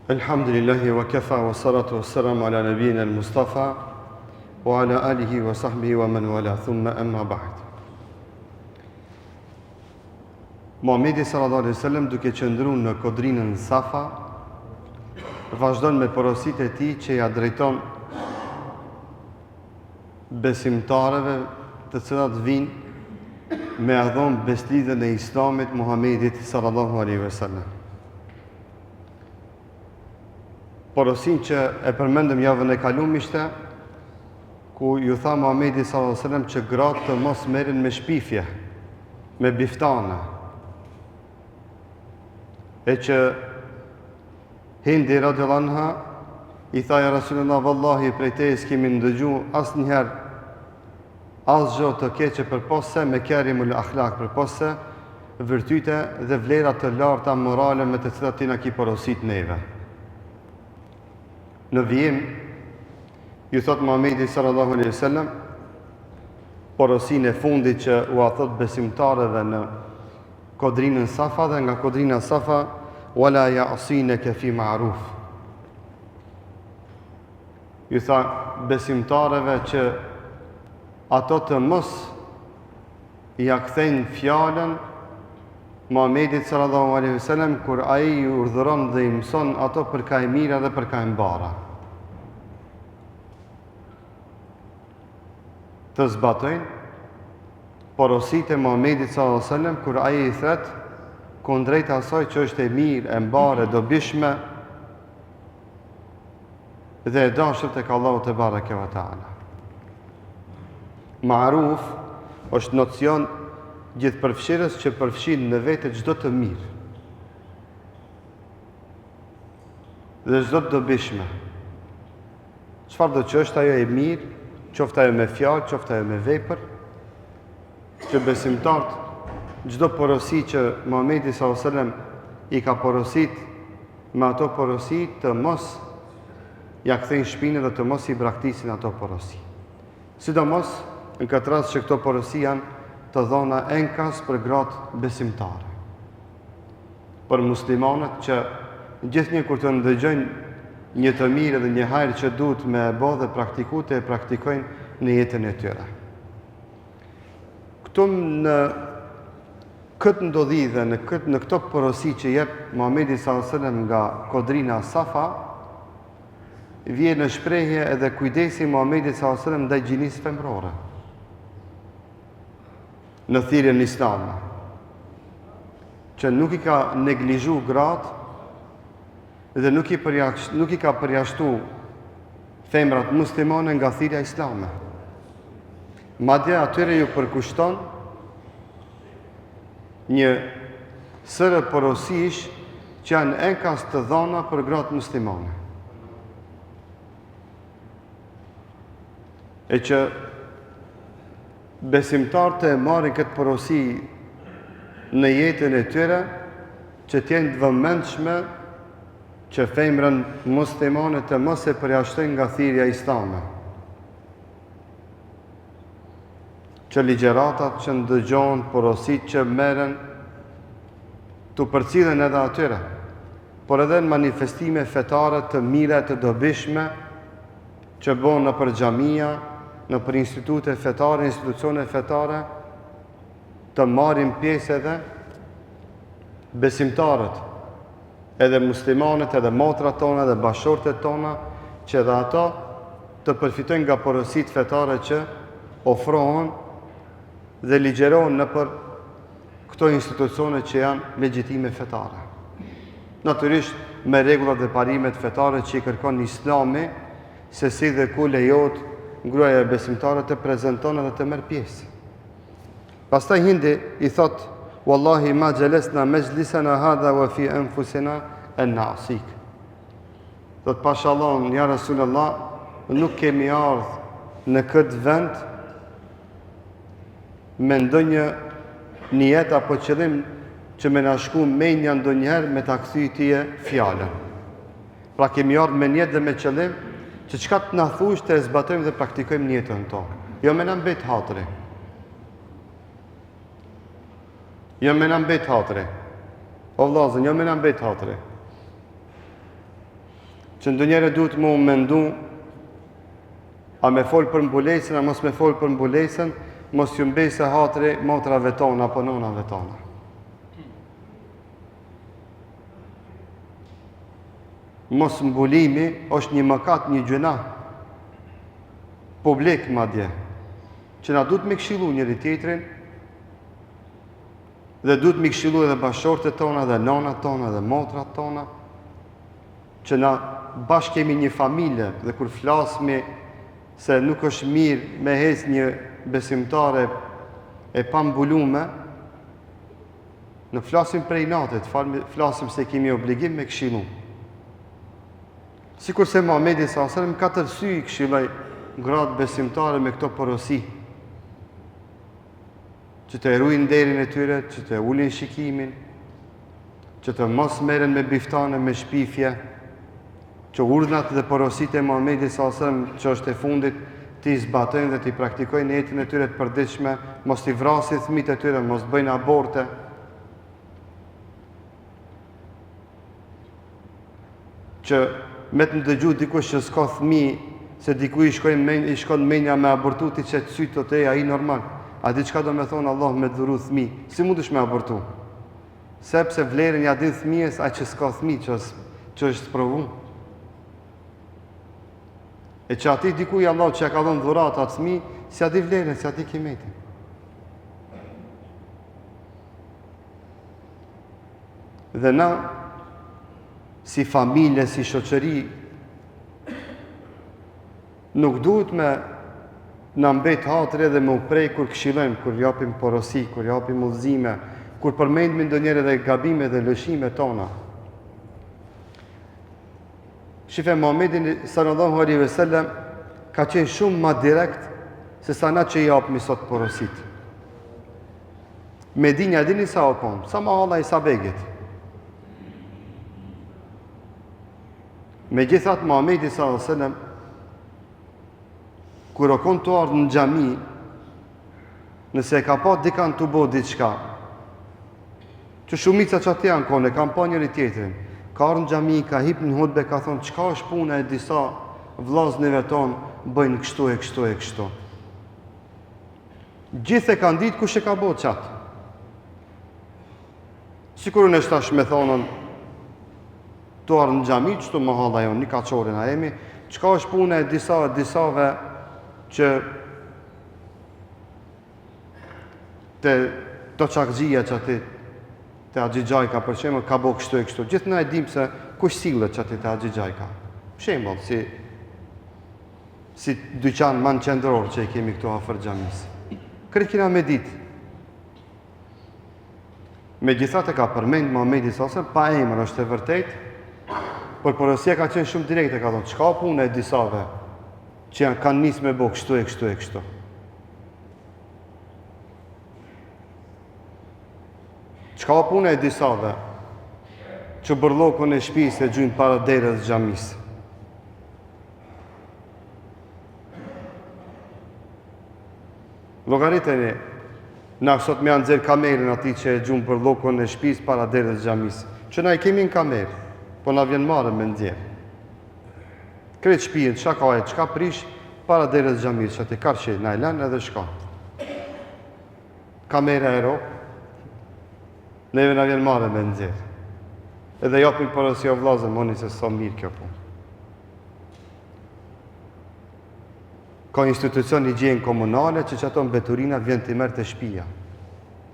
Alhamdulillahi wa kafa wa salatu wa salam ala nabiyina al-Mustafa wa ala alihi wa sahbihi wa man wala thumma amma ba'd. Muhamedi sallallahu alaihi wasallam duke qëndruar në kodrinën Safa vazhdon me porositë e tij që ja drejton besimtarëve të cilat vinë me adhon beslidhen e Islamit Muhamedit sallallahu alaihi wasallam. Porosin që e përmendëm javën e kaluar ishte ku ju tha Muhamedi sallallahu alaihi wasallam që gratë të mos merren me shpifje, me biftana. E që Hindi radhiyallahu anha i tha ja Rasulullah, vallahi prej teje s'kemi ndëgju asnjëherë asgjë të keqe përpose me kerimul akhlak, përpose virtyte dhe vlera të larta morale me të cilat ti na ki porosit neve. Në vijim, ju thot Muhamedi sallallahu alaihi wasallam, porosin e fundit që u a thot besimtarëve në kodrinën Safa dhe nga kodrina Safa, wala ya'sinaka fi ma'ruf. Ju tha besimtarëve që ato të mos ja kthejnë fjalën Muhamedit sallallahu alaihi wasallam kur ai ju urdhëron dhe i mëson ato për ka e mira dhe për ka e mbara. Të zbatojnë porositë e Muhamedit sallallahu alaihi wasallam kur ai i thret kundrejt asaj që është e mirë, e mbarë, e dobishme dhe e dashur tek Allahu te bareke ve taala. Ma'ruf është nocion gjithëpërfshirës që përfshin në vete çdo të mirë dhe çdo të dobishme. Çfarë do që është ajo e mirë, qoftë ajo me fjalë, qoftë ajo me vepër, që besimtarët çdo porosi që Muhamedi sallallahu alaihi wasallam i ka porosit, me ato porosi të mos ja kthejnë shpinën dhe të mos i braktisin ato porosi. Sidomos në këtë rast që këto porosi janë të dhona enkas për gratë besimtare. Për muslimanët që gjithnjë kur të ndëgjojnë një të mirë dhe një hajër që duhet me e bë dhe praktikute e praktikojnë në jetën e tyre. Këtu në këtë ndodhi dhe në këto porosi që jep Muhamedi sallallahu alaihi wasallam nga kodrina Safa, vjen në shprehje edhe kujdesi Muhamedi sallallahu alaihi wasallam ndaj gjinisë femrore në thirrjen islame, që nuk i ka neglizhu gratë dhe nuk i ka përjashtu femrat muslimane nga thirrja islame. Madje atyre ju përkushton një sërë porosish që janë enkas të dhona për gratë muslimane. E që besimtarët e marrin këtë porosi në jetën e tyre që t'jenë të vëmendshme që femrën muslimane të mos e përjashtojnë nga thirrja islame. Që ligjeratat që ndëgjohen, porosit që merren të përcillen edhe atyre, por edhe në manifestime fetare të mira të dobishme që bëhen nëpër xhamia, nëpër institute fetare, institucione fetare, të marrin pjesë edhe besimtarët, edhe muslimanët, edhe motrat tona, edhe bashortet tona, që edhe ato të përfitojnë nga porosit fetare që ofrohen dhe ligjerohen nëpër këto institucione që janë legjitime fetare. Natyrisht me rregullat dhe parimet fetare që i kërkon Islami, se si dhe ku lejohet gruaja e besimtare të prezanton dhe të merr pjesë. Pastaj Hindi i thot: "Wallahi ma jalasna majlisana hadha wa fi anfusina an na'sik." Thot pashallah, ja Rasulullah, nuk kemi ardhur në këtë vend me ndonjë nijet apo qëllim që me na shku menja ndonjëherë me ta kthy tyje fjalën. Pra kemi ardhur me niyet dhe me qëllim që çka të na thush të e zbatojmë dhe praktikojmë në jetën tonë. Jo me na mbet hatri. Jo me na mbet hatri. O vllazën, jo me na mbet hatri. që ndonjëherë duhet më mendu a me fol për mbulesën, a mos me fol për mbulesën, mos ju mbej se hatri motrave tona apo nonave tona. Mos mbulimi është një mëkat, një gjuna publik madje, që na duhet me këshillu njëri tjetrin dhe duhet me këshillu edhe bashortet tona, dhe nonat tona, dhe motrat tona, që na bashkë kemi një familje dhe kur flasmi se nuk është mirë me hes një besimtare e pambulume, në flasim prej natit, flasim se kemi obligim me këshillu. Sikur se Muhamedi s.a.s. ka tërsy i këshilloj gratë besimtare me këto porosi, që të ruajnë nderin e tyre, që të ulin shikimin, që të mos merren me biftane, me shpifje, që urdhnat dhe porositë e Muhamedit s.a.s. që është e fundit t'i zbatojnë dhe t'i praktikojnë në jetën e tyre të përditshme, mos t'i vrasin fëmijët e tyre, mos bëjnë aborte. Që me të dëgju dikush që s'ka fëmijë, se diku i shkon menja me abortu, ti që të sytë të ai normal. A di çka do me thonë Allah me dhuru fëmijë? Si mundesh me abortu? Sepse vlerën ja din fëmijës ai që s'ka fëmijë, që është provu. E që ati dikuj Allah që ja ka dhënë dhurat atë fëmijë, si a di vlerën, si a di kimetin. Dhe na, si familje, si shoqëri, nuk duhet me në mbet hatri dhe me u prej kur këshillojmë, kur japim porosi, kur japim udhëzime, kur përmendmi ndonjëherë edhe gabime dhe lëshime tona. Shife Muhamedi sallallahu alaihi wasallam ka qenë shumë ma direkt se sa na që i japmi sot porosit. Medinja dini sa o konë, sa ma halla i sa begit. Me gjithat Muhamedi sallallahu alaihi wasallam kur o konë të ardhë në xhami, nëse e ka pa dikan të bo diçka, që shumica që atë janë kone, kam pa njëri tjetrin, ka ardhë në xhami, ka hip në hutbe, ka thonë, qka është puna e disa vllaznive tonë, bëjnë kështu e kështu e kështu. Gjithë e kanë ditë kush e ka bo qatë. Sikur në shtash me thonën, të ardhë në xhami, qëtu më halla jonë, një kaqore na jemi, qka është puna e disave, që të qakëgjia që ati të Agjigjajka për shemë ka bo kështu e kështu. Gjithë na e dim se kush sillet që ati të Agjigjajka. Shembull, si dyqan man qendror që i kemi këtu afër xhamis. Kretë kina me ditë. Me gjithat e ka përmend Muhamedi s.a.s. pa emër është e vërtet, por porosia ka qenë shumë direkte, ka thonë, qka punë e disave që kanë nisë me bo kështu e kështu e kështu. Qka punë e disave që bërllokun e shtëpisë e gjujnë para derës xhamis. Llogariteni, na sot me anxher kamerën ati që e gjujnë bërllokun e shtëpisë para derës xhamis. Që na i kemi në kamerë, po na vjen marrë me nxjerr. Kretë shpijen, qa ka e, qka prish, para derës xhamis, që ati karqe, na i lanë edhe shka. Kamera e ro, neve na vjen marrë me nxjerr. Edhe japim porosi o vllazën, moni se sa mirë kjo punë. Ka institucion higjiene komunale që ato mbeturinat vjen të merr te shtëpia.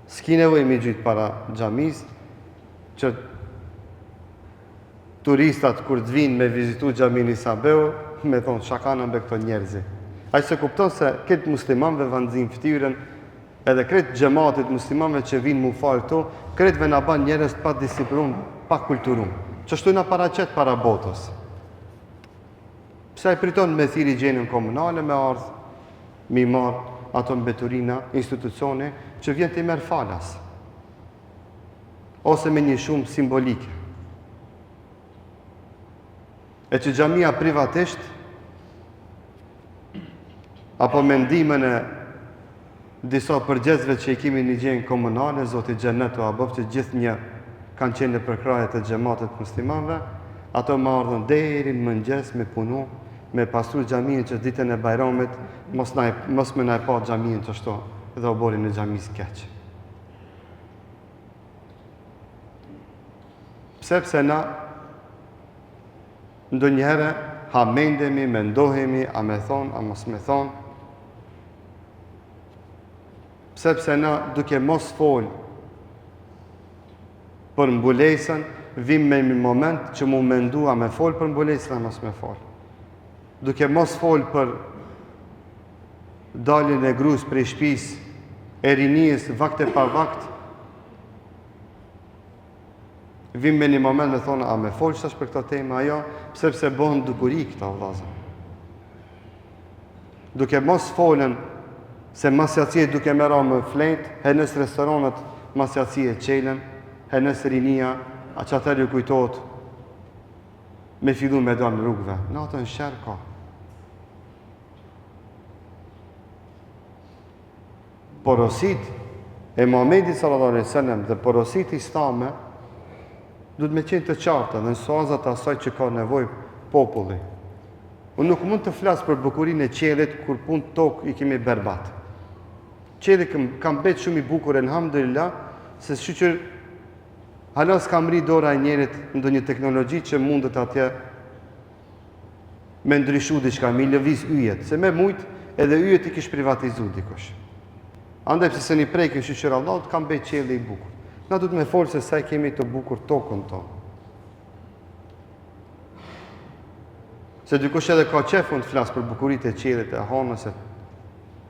S'ki nevojë me gjyt para xhamis, që turistat kur të vinë me vizitu xhamin Isabeu, me thonë çka kanë mbe këto njerëzi. Ai se kupton se këtë muslimanëve vanzin ftyrën, edhe kretë xhamatit muslimanëve që vinë mu falë këtu, kretëve na ban njerëz pa disiplinuar, pa kulturuar. Çështu na paraqet para botës. Pse ai priton me thirrje higjienën komunale me ardh, mi marr ato mbeturina, institucione që vjen të merr falas. Ose me një shumë simbolike. E që xhamia privatisht, apo me ndihmën e disa përgjegjësve që i kemi në higjienën komunale, Zoti Xhenet o Abof, që gjithë një kanë qenë në përkraje të xhamatit muslimanëve, ato më ardhën deri në mëngjes me punu, me pastru xhamin që ditën e Bajramit mos më na e pa xhamin që ashtu dhe u bori në xhamis keq. Pse na ndonjëherë hamendemi, mendohemi, a me thonë, a mos me thonë. Pse na duke mos fol për mbulesën, vim me një moment që mu mendu a me fol për mbulesën, a mos me fol. Duke mos fol për daljen e grus prej shtëpis, e rinijës, vakt e pa vakt, vim me një moment me thonë, a me fol qëtash për këta tema, ajo, pse bëhen dukuri këta vllazë. Duke mos folën se masjacie duke me ra më flet, he nësë restoranët masjacie qelen, he nësë rinia, a që atër ju kujtot, me fillu me dalë në rrugëve. Në atë në shërë ka. Porosit e Muhamedit sallallahu alaihi wasallam dhe porosit islame duhet me qenë të qarta dhe në sazat asaj që ka nevoj populli. Unë nuk mund të flasë për bukurinë e qelit kur punë tokë i kemi berbat. Qeli kam betë shumë i bukur, elhamdulillah, se shqyqër halas kam ri dora e njerit ndo një teknologji që mundet atje me ndryshu diçka, me lëviz yjet, se me mujt edhe yjet i kish privatizu dikush. Andaj pëse se një prejke shqyqër Allah, kam betë qeli i bukur. Na du të me folë se sa i kemi të bukur tokën tonë. Se dikush edhe ka qefun të flasë për bukurit e qelit e hanës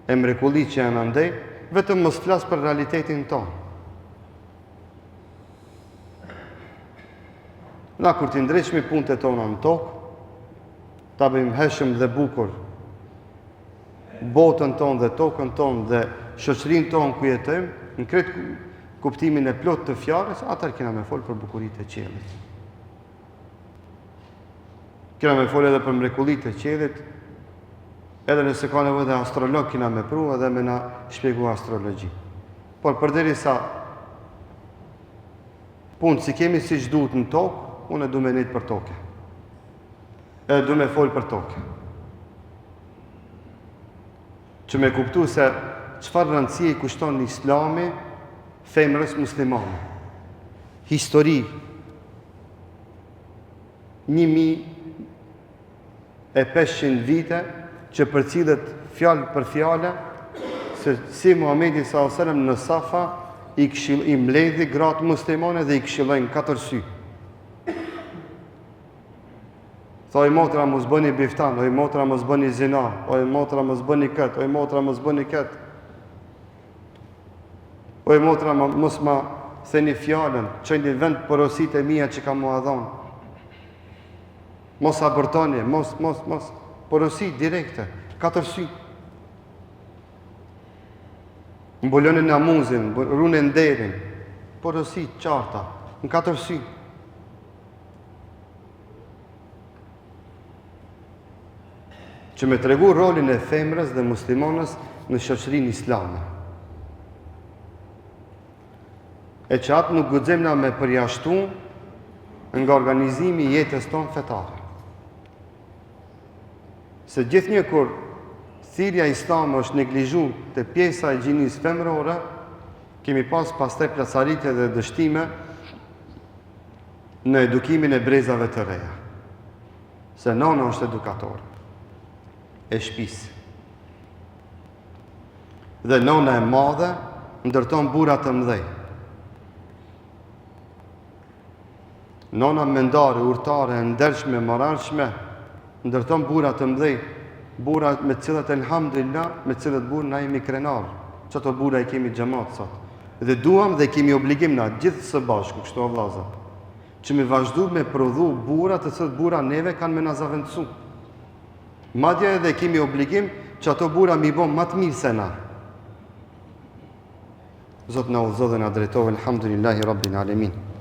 e mrekullit që janë andej, vetëm mos flasë për realitetin tonë. Na kur t'i ndreqmi punët e tona në tokë, ta bëjmë heshëm dhe bukur botën tonë dhe tokën tonë dhe shoqërinë tonë ku jetojmë, në kretë kuptimin e plot të fjalës, atër kena me folë për bukurit e qelit. Kena me folë edhe për mrekullit e qelit, edhe nëse ka nevojë dhe astrolog kena me pru edhe me na shpjegu astrologji. Por përderi sa punë si kemi si që duhet në tokë, unë e du me nejtë për toke. Edhe du me folë për toke. Që me kuptu se qëfar rëndësie i kushton në islami femrës muslimane. Histori 1500 vite që përcillet fjalë për fjale se si Muhamedi sallallahu alaihi wasallam në Safa i mbledhi gratë muslimane dhe i këshillojnë 4 sy. Thoj motra mos bëni biftan, oj motra mos bëni zina, oj motra mos bëni kët, oj motra mos bëni kët. Oj motra mos ma theni fjallën, qëni vend porosit e mija që ka mua dhonë. Mos abortoni, mos, porosit direkte, 4 sy. Mbuloni namuzin, rune nderin, porosit qarta, në 4 sy. Që me tregu rolin e femrës dhe muslimanës në shoqërinë islame. E që atë nuk guxem na me përjashtu nga organizimi i jetës tonë fetare. Se gjithnjë kur thirrja islame është neglizhu të pjesa e gjinisë femrore, kemi pastaj plasaritje dhe dështime në edukimin e brezave të reja. Se nona është edukator e shtëpisë. Dhe nona e madhe ndërton burra të mëdhej. Nona mendare, urtare, ndershme, moralshme, ndërton burra të mëdhej, burra me të cilët elhamdulillah, me të cilët burra na jemi krenar. Çato burra i kemi xhamat sot. Dhe duam dhe kemi obligim na gjithë së bashku, kështu o vllazë, që me vazhdu me prodhu burra të cilët burra neve kanë me na zavendësu. Madje edhe kemi obligim që ato burra mi bën më të mirë se na. Zot na udhëzo dhe na drejtove, elhamdulillahi rabbil alamin.